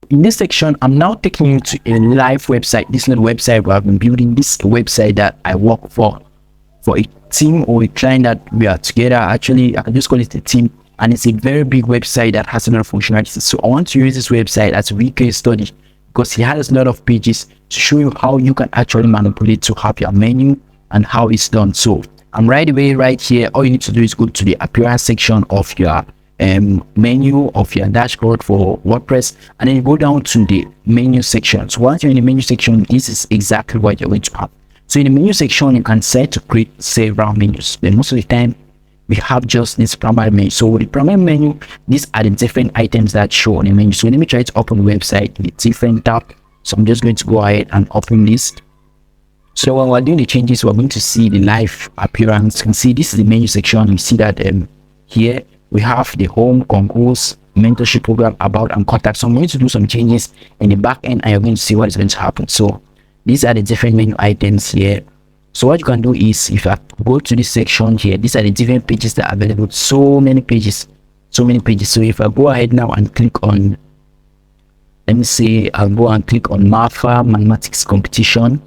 in this section, I'm now taking you to a live website. This is not a website where I've been building. This is a website that I work for a team or a client that we are together. Actually, I can just call it a team, and it's a very big website that has a lot of functionalities. So I want to use this website as a real case study because it has a lot of pages to show you how you can actually manipulate to have your menu and how it's done. So I'm right away right here. All you need to do is go to the appearance section of your menu of your dashboard for WordPress, and then you go down to the menu section. So once you're in the menu section, this is exactly what you're going to have. So in the menu section, you can set to create several menus. Then most of the time we have just this primary menu. So with the primary menu, these are the different items that show on the menu. So let me try to open the website in a different tab. So I'm just going to go ahead and open this. So when we're doing the changes, we're going to see the live appearance. You can see this is the menu section. You see that here we have the home, concourse, mentorship program, about, and contact. So I'm going to do some changes in the back end and you're going to see what is going to happen. So these are the different menu items here. So what you can do is, if I go to this section here, these are the different pages that are available. So many pages. So if I go ahead now and click on, let me say I'll go and click on mathematics competition.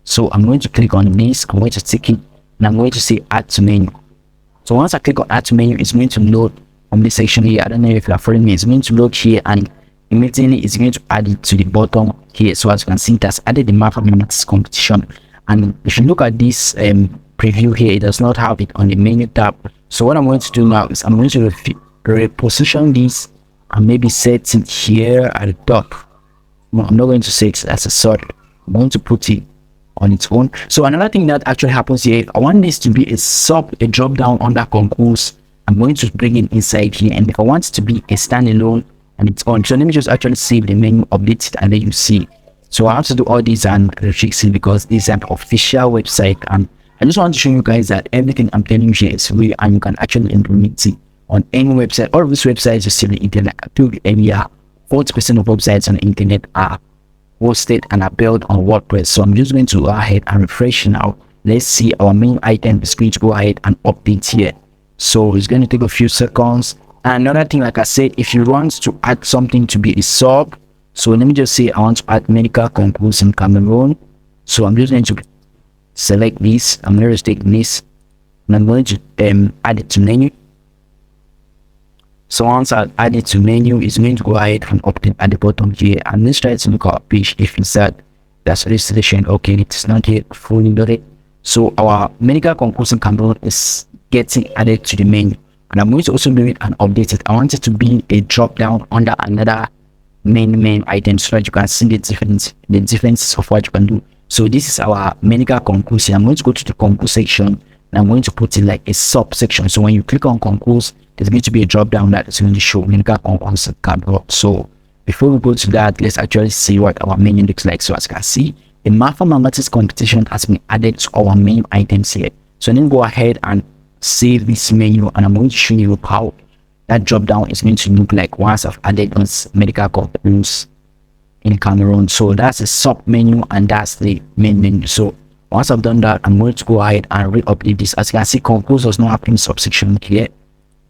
So I'm going to click on this, I'm going to take it, and I'm going to say add to menu. So once I click on add to menu, it's going to load on this section here. I don't know if you're following me. It's going to load here, and immediately it's going to add it to the bottom here. So as you can see, it has added the mathematics competition. And if you look at this preview here, it does not have it on the menu tab. So what I'm going to do now is I'm going to reposition this and maybe set it here at the top. No, I'm not going to set it as a sort. I'm going to put it on its own. So another thing that actually happens here, I want this to be a drop down under concourse. I'm going to bring it inside here, and if I want it to be a standalone and it's on, so let me just actually save the menu, update it, and then you see. So I have to do all these and fix it because this is an official website, and I just want to show you guys that everything I'm telling you here is real and you can actually implement it on any website. All of these websites you see on the internet. I told you earlier, 40% of websites on the internet are hosted and are built on WordPress. So I'm just going to go ahead and refresh now. Let's see, our main item is going to go ahead and update here. So it's going to take a few seconds. And another thing, like I said, if you want to add something to be a sub, so let me just say I want to add medical concourse in Cameroon. So I'm just going to select this. I'm going to take this and I'm going to add it to menu. So once I add it to menu, it's going to go ahead and update at the bottom here. And let's try to look at our page. If it's that's registration, okay, it's not yet fully loaded. So our medical concourse in Cameroon is getting added to the menu. And I'm going to also do it and update it. I want it to be a drop down under another main item so that you can see the differences of what you can do. So this is our medical concourse here. I'm going to go to the concourse section and I'm going to put it like a subsection. So when you click on concourse, there's going to be a drop down that is going to show medical concourse Cameroon. So before we go to that, let's actually see what our menu looks like. So as you can see, the mathematics competition has been added to our main items here. So then go ahead and save this menu, and I'm going to show you how that drop down is going to look like once I've added this medical concourse in Cameroon. So that's the sub menu and that's the main menu. So once I've done that, I'm going to go ahead and re-update this. As you can see, concourse does not have any subsection here.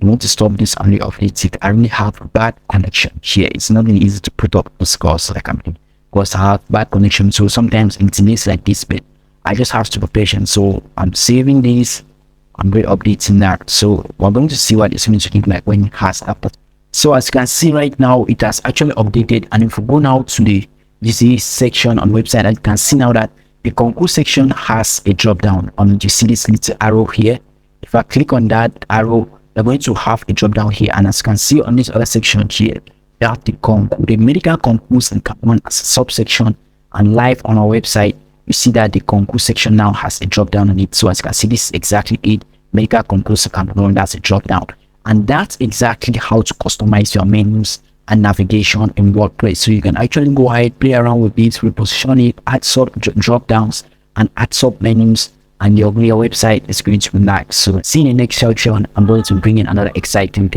I'm going to stop this and re-update it. I really have bad connection here. It's not really easy to put up this course like I'm doing because I have bad connection. So sometimes it delays like this, but I just have to be patient. So I'm saving this. I'm re-updating that. So we're going to see what it's going to look like when it has happened. So as you can see right now, it has actually updated. And if we go now to the disease section on website, you can see now that the concourse section has a drop down. You see this little arrow here. If I click on that arrow, we're going to have a drop down here. And as you can see on this other section here, we have the medical concourse and Cameroon as a subsection. And live on our website, you see that the concourse section now has a drop down on it. So as you can see, this is exactly it. Medical concourse Cameroon, that's a drop down. And that's exactly how to customize your menus and navigation in WordPress. So you can actually go ahead, play around with it, reposition it, add sub drop downs and add sub menus, and your website is going to be nice. So see you in the next section. I'm going to bring in another exciting thing.